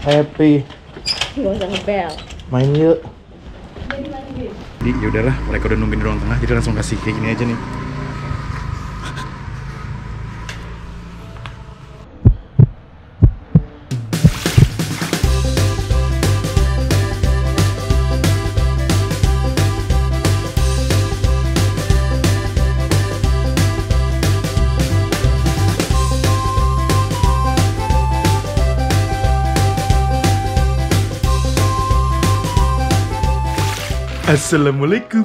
Happy. Gak usah ngebel. Main yuk. Jadi yaudahlah, mereka udah nungguin di ruang tengah, jadi langsung kasih kayak gini aja nih. Assalamualaikum.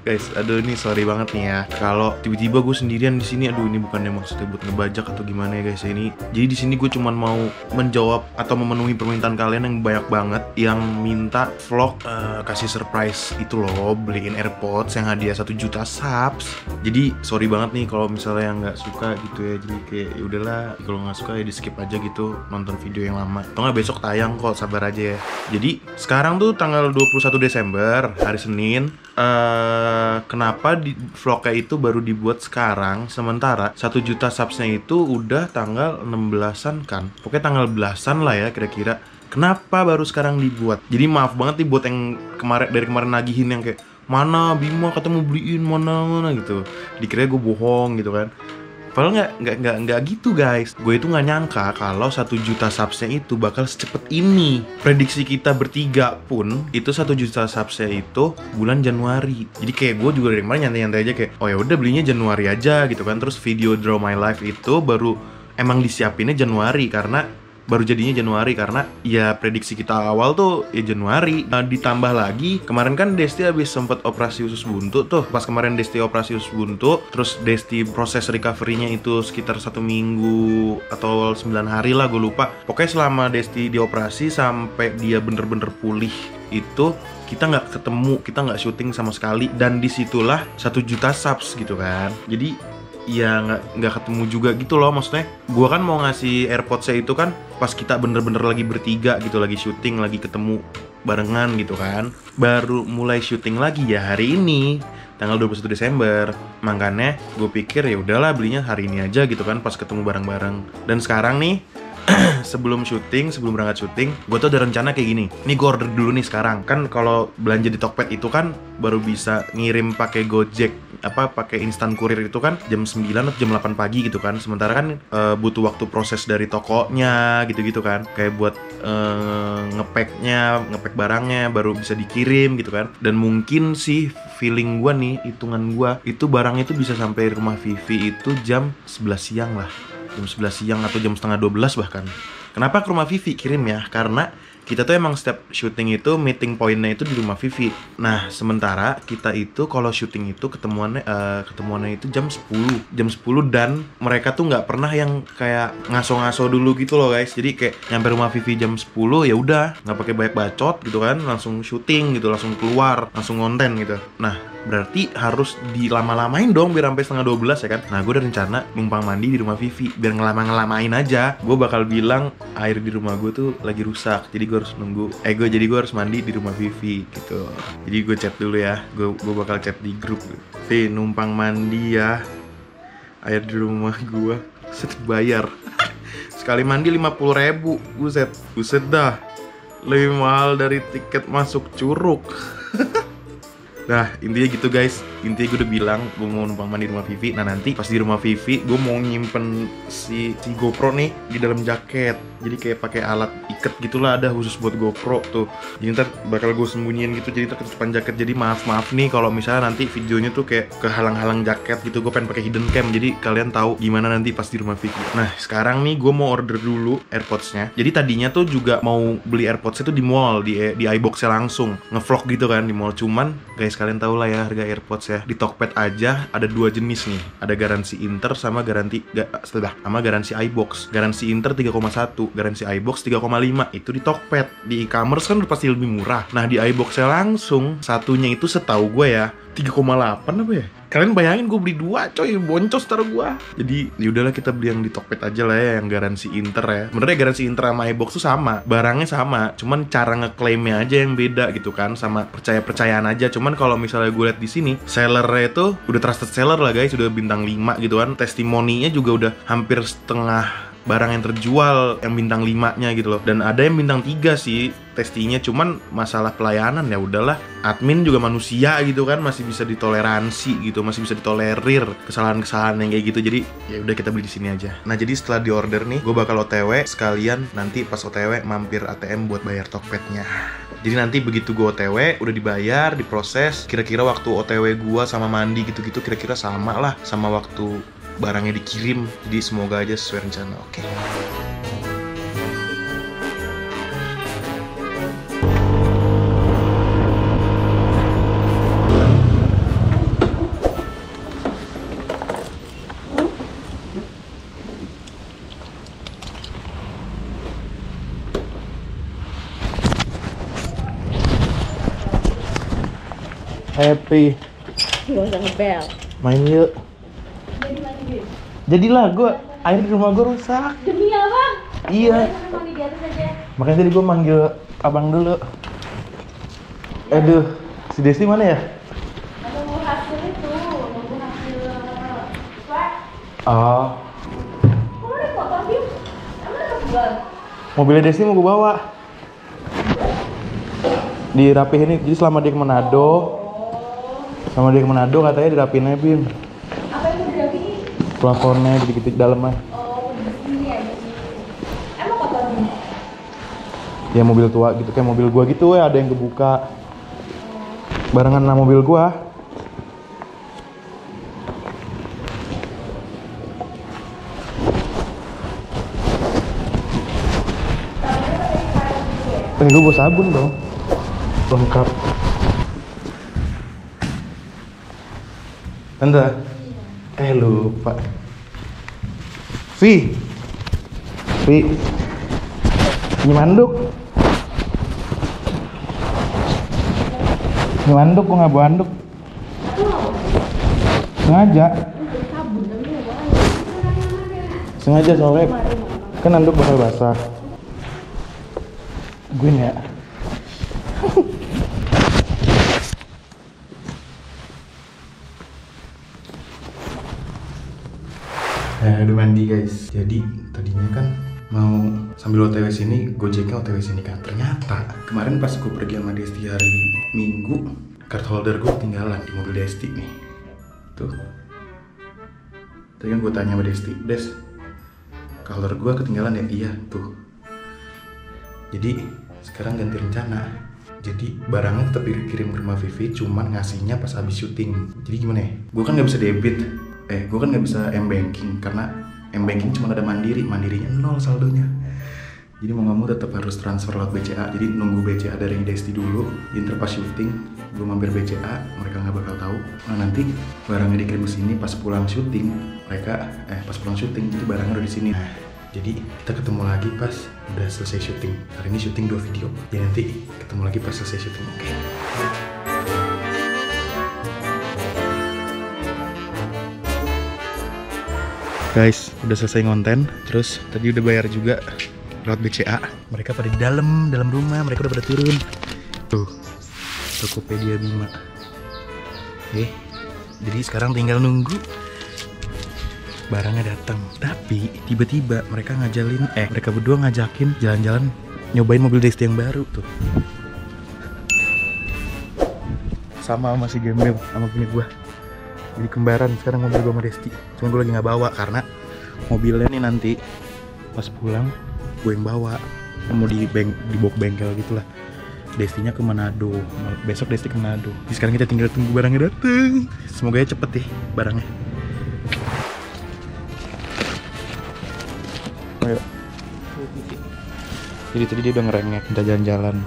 Guys, aduh ini sorry banget nih ya kalau tiba-tiba gue sendirian di sini. Aduh, ini bukannya maksudnya buat ngebajak atau gimana ya guys ya. Ini jadi di sini gue cuman mau menjawab atau memenuhi permintaan kalian yang banyak banget yang minta vlog kasih surprise itu loh, beliin AirPods yang hadiah 1 juta subs. Jadi sorry banget nih kalau misalnya yang nggak suka gitu ya. Jadi kayak ya udahlah, kalau nggak suka ya di skip aja gitu, nonton video yang lama. Atau nggak besok tayang kok, sabar aja ya. Jadi sekarang tuh tanggal 21 Desember, hari Senin. Kenapa di vlognya itu baru dibuat sekarang, sementara 1 juta subsnya itu udah tanggal 16-an kan, pokoknya tanggal belasan lah ya kira-kira. Kenapa baru sekarang dibuat? Jadi maaf banget nih buat yang dari kemarin nagihin yang kayak mana Bima kata mau beliin mana gitu, dikira gue bohong gitu kan. Padahal nggak gitu guys. Gue itu nggak nyangka kalau 1 juta subsnya itu bakal secepat ini. Prediksi kita bertiga pun itu 1 juta subsnya itu bulan Januari. Jadi kayak gue juga dari kemarin nyantai-nyantai aja kayak, oh ya udah belinya Januari aja gitu kan. Terus video Draw My Life itu baru emang disiapinnya Januari karena baru jadinya Januari karena ya prediksi kita awal tuh ya Januari. Ditambah lagi kemarin kan Desti habis sempet operasi usus buntu tuh. Pas kemarin Desti operasi usus buntu, terus Desti proses recovery-nya itu sekitar 1 minggu atau 9 hari lah, gue lupa. Pokoknya selama Desti dioperasi sampai dia bener-bener pulih itu kita nggak ketemu, kita nggak syuting sama sekali. Dan disitulah 1 juta subs gitu kan. Jadi ya nggak ketemu juga gitu loh. Maksudnya gue kan mau ngasih AirPods-nya itu kan pas kita bener-bener lagi bertiga gitu, lagi syuting, lagi ketemu barengan gitu kan. Baru mulai syuting lagi ya hari ini tanggal 21 Desember. Makanya gue pikir ya udahlah belinya hari ini aja gitu kan, pas ketemu bareng-bareng. Dan sekarang nih sebelum berangkat syuting, gue tuh ada rencana kayak gini. Nih gue order dulu nih sekarang. Kan kalau belanja di Tokped itu kan baru bisa ngirim pakai Gojek, pakai instan kurir itu kan jam 9 atau jam 8 pagi gitu kan. Sementara kan butuh waktu proses dari tokonya gitu-gitu kan. Kayak buat ngepack barangnya baru bisa dikirim gitu kan. Dan mungkin sih feeling gue nih, hitungan gue, itu barangnya itu bisa sampai rumah Vivi itu jam 11 siang lah. Jam 11 siang atau jam setengah 12 bahkan. Kenapa ke rumah Vivi kirim ya? Karena kita tuh emang setiap syuting itu meeting pointnya itu di rumah Vivi. Nah sementara kita itu kalau syuting itu ketemuannya itu jam 10 dan mereka tuh nggak pernah yang kayak ngaso-ngaso dulu gitu loh guys. Jadi kayak nyampe rumah Vivi jam 10 ya udah nggak pakai banyak bacot gitu kan, langsung syuting gitu, langsung keluar, langsung konten gitu. Nah berarti harus dilama-lamain dong biar sampai setengah 12 ya kan. Nah gue udah rencana numpang mandi di rumah Vivi biar ngelamain aja. Gue bakal bilang air di rumah gue tuh lagi rusak, jadi gue harus nunggu gue harus mandi di rumah Vivi gitu. Jadi gue chat dulu ya, gue bakal chat di grup. Vi, numpang mandi ya, air di rumah gue, set bayar. Sekali mandi 50.000, buset dah, lebih mahal dari tiket masuk Curug. Nah intinya gitu guys, intinya gue udah bilang gue mau numpang mandi di rumah Vivi. Nah nanti pas di rumah Vivi gue mau nyimpen si GoPro nih di dalam jaket. Jadi kayak pakai alat iket gitulah, ada khusus buat GoPro tuh. Jadi ntar bakal gue sembunyiin gitu, jadi ketutupan jaket. Jadi maaf nih kalau misalnya nanti videonya tuh kayak kehalang-halang jaket gitu. Gue pengen pakai hidden cam, jadi kalian tahu gimana nanti pas di rumah Vivi. Nah sekarang nih gue mau order dulu AirPods-nya. Jadi tadinya tuh juga mau beli AirPods-nya tuh di mall, di iBox-nya langsung ngevlog gitu kan di mall. Cuman guys kalian tahu lah ya harga AirPods ya. Di Tokped aja ada 2 jenis nih. Ada garansi Inter sama garansi iBox. Garansi Inter 3,1, garansi iBox 3,5. Itu di Tokped. Di e-commerce kan udah pasti lebih murah. Nah di iBox-nya langsung satunya itu setahu gue ya 3,8 apa ya? Kalian bayangin gue beli 2 coy, boncos taruh gue. Jadi yaudahlah kita beli yang di Tokped aja lah ya, yang garansi Inter ya. Benernya garansi Inter sama iBox tuh sama, barangnya sama, cuman cara ngeklaimnya aja yang beda gitu kan, sama percayaan aja. Cuman kalau misalnya gue lihat di sini, sellernya itu udah trusted seller lah guys, udah bintang 5 gitu kan. Testimoninya juga udah hampir setengah barang yang terjual yang bintang 5-nya gitu loh. Dan ada yang bintang 3 sih testinya, cuman masalah pelayanan ya udahlah. Admin juga manusia gitu kan, masih bisa ditoleransi gitu, masih bisa ditolerir kesalahan-kesalahan yang kayak gitu. Jadi ya udah kita beli di sini aja. Nah, jadi setelah diorder nih, gue bakal OTW sekalian nanti pas OTW mampir ATM buat bayar Tokpednya. Jadi nanti begitu gue OTW, udah dibayar, diproses, kira-kira waktu OTW gue sama mandi gitu-gitu kira-kira sama lah sama waktu barangnya dikirim. Jadi semoga aja sesuai rencana. Oke. Happy. Gak usah ngebel. Main yuk. Jadilah, gue air di rumah gue rusak. Demi apa? Iya. Mandi di atas aja. Makanya tadi gue manggil abang dulu. Aduh, si Desti mana ya? Nunggu hasil itu, nunggu hasil swab. Oh, Kok ada foto sih? Emang ada bulan? mobilnya Desti mau gue bawa. Dirapihin nih, jadi selama dia ke Manado, katanya dirapihin aja, Bim. Apa yang mau dirapiin? Plafonnya gitu-gitu dalamnya. Oh, di sini ya, di sini. Emang kotor nih? Ya mobil tua gitu, kayak mobil gua gitu ya, ada yang kebuka. Barengan sama mobil gua. Gue bawa sabun dong. Lengkap. Tante. Lupa. Vi. Ini manduk. Ini manduk, gua nggak bawa anduk. Sengaja soalnya kan anduk bakal basah. Gue ya. Udah mandi guys. Jadi tadinya kan mau sambil OTW sini, Gojeknya OTW sini kan. Ternyata kemarin pas gue pergi sama Desti hari Minggu, card holder gue ketinggalan di mobil Desti nih. Tuh. Tadi kan gue tanya sama Desti, Des, card holder gue ketinggalan ya? Iya, tuh. Jadi sekarang ganti rencana. Jadi barangnya tetap dikirim ke rumah Vivi, cuman ngasihnya pas habis syuting. Jadi gimana ya? Gue kan nggak bisa debit. Gue kan nggak bisa M-Banking karena M-Banking cuma ada mandirinya 0 saldonya. Jadi mau nggak mau tetap harus transfer lewat BCA. Jadi nunggu BCA dari Desti dulu. Jadi pas syuting, gue mampir BCA, mereka nggak bakal tahu. Nah nanti barangnya dikirim ke sini pas pulang syuting, pas pulang syuting, jadi barangnya udah di sini. Nah, jadi kita ketemu lagi pas udah selesai syuting. Hari ini syuting 2 video. Ya nanti ketemu lagi pas selesai syuting. Oke. Guys, udah selesai ngonten. Terus tadi udah bayar juga lewat BCA. Mereka pada di dalam rumah, mereka udah pada turun. Tuh, Tokopedia Bima. Jadi sekarang tinggal nunggu barangnya datang. Tapi tiba-tiba mereka mereka berdua ngajakin jalan-jalan nyobain mobil Desti yang baru tuh. Sama si Gembel sama punya gua. Jadi kembaran sekarang mobil gue sama Desti. Cuma gue lagi nggak bawa karena mobilnya nih nanti pas pulang gue yang bawa. Mau dibawa ke bengkel gitulah. Destinya ke Manado. Besok Desti ke Manado. Jadi sekarang kita tinggal tunggu barangnya dateng. Semoga ya cepet deh barangnya. Ayo. Jadi tadi dia udah ngerengek minta jalan-jalan.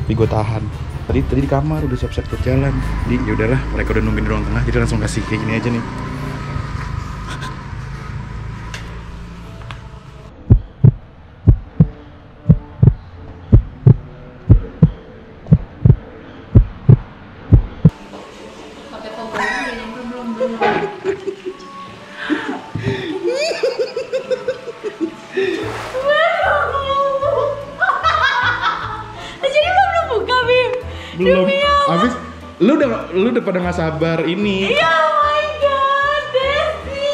Tapi gue tahan. Tadi di kamar udah siap-siap buat jalan. Jadi ya udahlah, mereka udah nungguin di ruang tengah, jadi langsung kasih kayak gini aja nih. Pakai tombolnya yang belum. Jadi belum buka, Bim. Belum. Habis lu udah pada nggak sabar ini. Ya my god, Desti.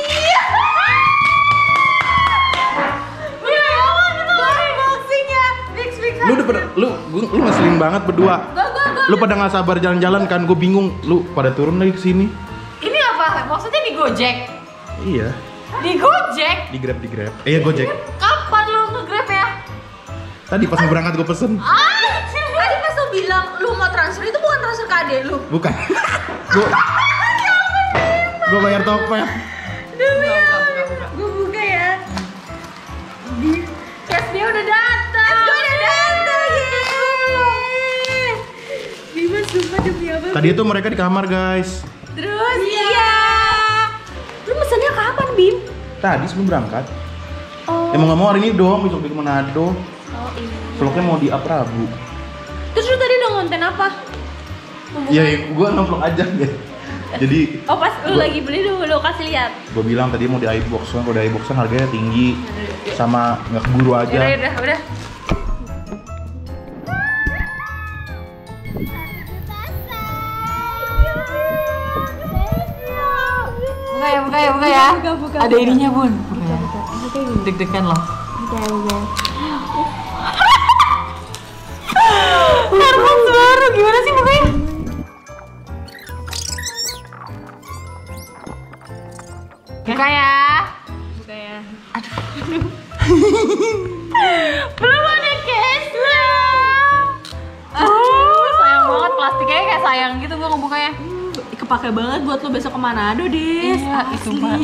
Lu udah pada lu ngeselin banget berdua. Lu pada nggak sabar jalan-jalan kan? Gue bingung. Lu pada turun lagi ke sini. Ini apa? Maksudnya di Gojek? Iya. Di Gojek? Di Grab. Iya Gojek. Kapan lu nge-Grab ya? Tadi pas mau berangkat gue pesen. Tadi pas lu bilang lu mau transfer itu bukan transfer ke adek lu. Bukan. Gue bayar Tokped. Demi gue buka ya. Cash dia udah datang. Yeay. Bima sumpah demi apa? Tadi itu mereka di kamar guys. Terus iya. Lu mesennya kapan Bim? Tadi sebelum berangkat. Oh. Emang nggak mau hari ini doang, besok di Manado. Oh iya. Vlognya mau di Rabu. Terus lu tadi udah ngonten apa? Iya, gue nge-vlog aja ya. Jadi Oh pas lu lagi beli lu kasih lihat. gue bilang tadi mau di iBox, kalau di iBox kan harganya tinggi, sama nggak keburu aja. Udah. Buka ya. Buka. Ada ininya Bun. Buka. Deg-degan loh. Buka. Harus baru gimana sih bukanya? Buka ya. Aduh. Belum ada case-nya. Sayang banget plastiknya kayak sayang gitu gua ngebukanya. Kepake banget buat lo besok ke Manado, Des. Iya, itu mah.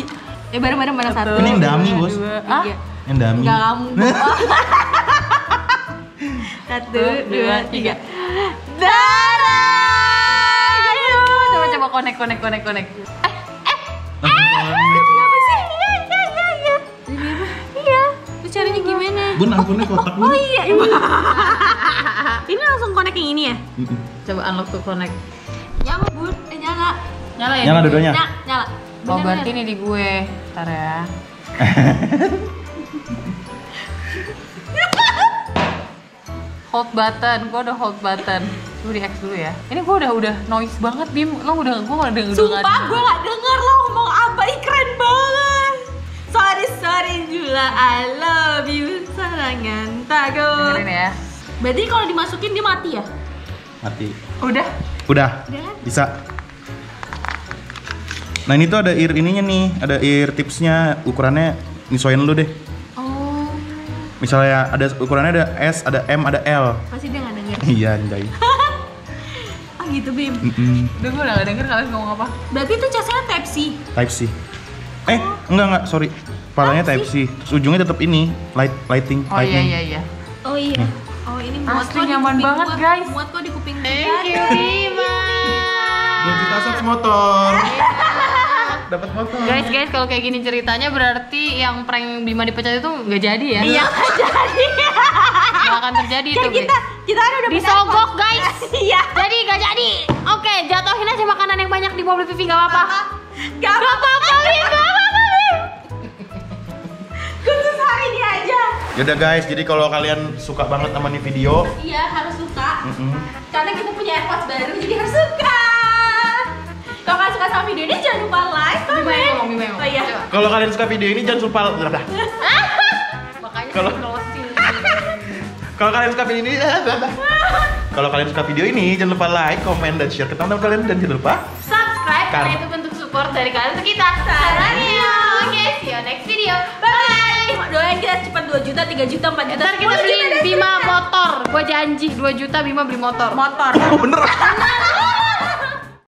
Ya bareng-bareng satu. Ini yang dami, Bos. Hah? Yang dami. Enggak kamu. 1, 2, 3. Darah. Coba connect. Apa sih? Iya. Iya. Terus caranya gimana? Bun, akunnya kotak lu. Oh iya. Ini langsung connect yang ini ya? Coba unlock tuh connect. Nyala Bun, nyala. Nyala ya? Nyala dua-duanya? Nyala. Oh berarti ini di gue. Ntar ya. Hold button, gue udah hold button. Gue di X dulu ya. Ini gue udah noise banget Bim. Lo gue udah denger. Sumpah gue gak denger lo ngomong apa. Ih keren banget. Sorry Jula, I love you. Sarangan tago. Dengerin ya. Berarti kalau dimasukin dia mati ya? Mati. Udah. Bisa. Nah ini tuh ada ear ininya nih, ada ear tipsnya, ukurannya nyesuaiin lu deh. Oh. Misalnya ada ukurannya ada S, ada M, ada L. Pasti dia nggak denger. Iya anjay. Ah gitu Bim. Udah gue udah nggak denger kalian ngomong apa. Berarti itu casanya Type C. Type C. Enggak, sorry. Palanya Type C. Terus ujungnya tetap ini, lighting. Oh iya. Oh iya. Oh ini muat Asli nyaman banget guys. Muat kok di kuping. Thank you Bima. 2 juta subs motor. Dapat motor. Guys, kalau kayak gini ceritanya berarti yang prank Bima dipecat itu nggak jadi ya? Iya nggak jadi. Nggak akan terjadi itu guys. Kita kan udah Disogok guys. Iya. Jadi nggak jadi. Oke, jatuhin aja makanan yang banyak di bawah pipi nggak apa-apa. Gak apa-apa Bim. Khusus hari ini aja. Yaudah guys, jadi kalau kalian suka banget sama nih video, Iya harus suka. Karena kita punya AirPods baru jadi harus suka. Kalau kalian suka sama video ini jangan lupa like, comment. Bima yang ngomong. Oh iya. kalau kalian suka video ini jangan lupa Makanya Kalau- closing. Kalau kalian suka video ini, kalau kalian suka video ini jangan lupa like, comment, dan share ke teman-teman kalian, dan jangan lupa Subscribe karena itu bentuk support dari kalian untuk kita. Sarannya. Oke, see you next video. Bye. Doain kita cepat 2 juta, 3 juta, 4 juta. Ntar kita 10 beli juta, dan Bima 10 juta. motor. Gue janji 2 juta Bima beli motor. Motor. oh bener.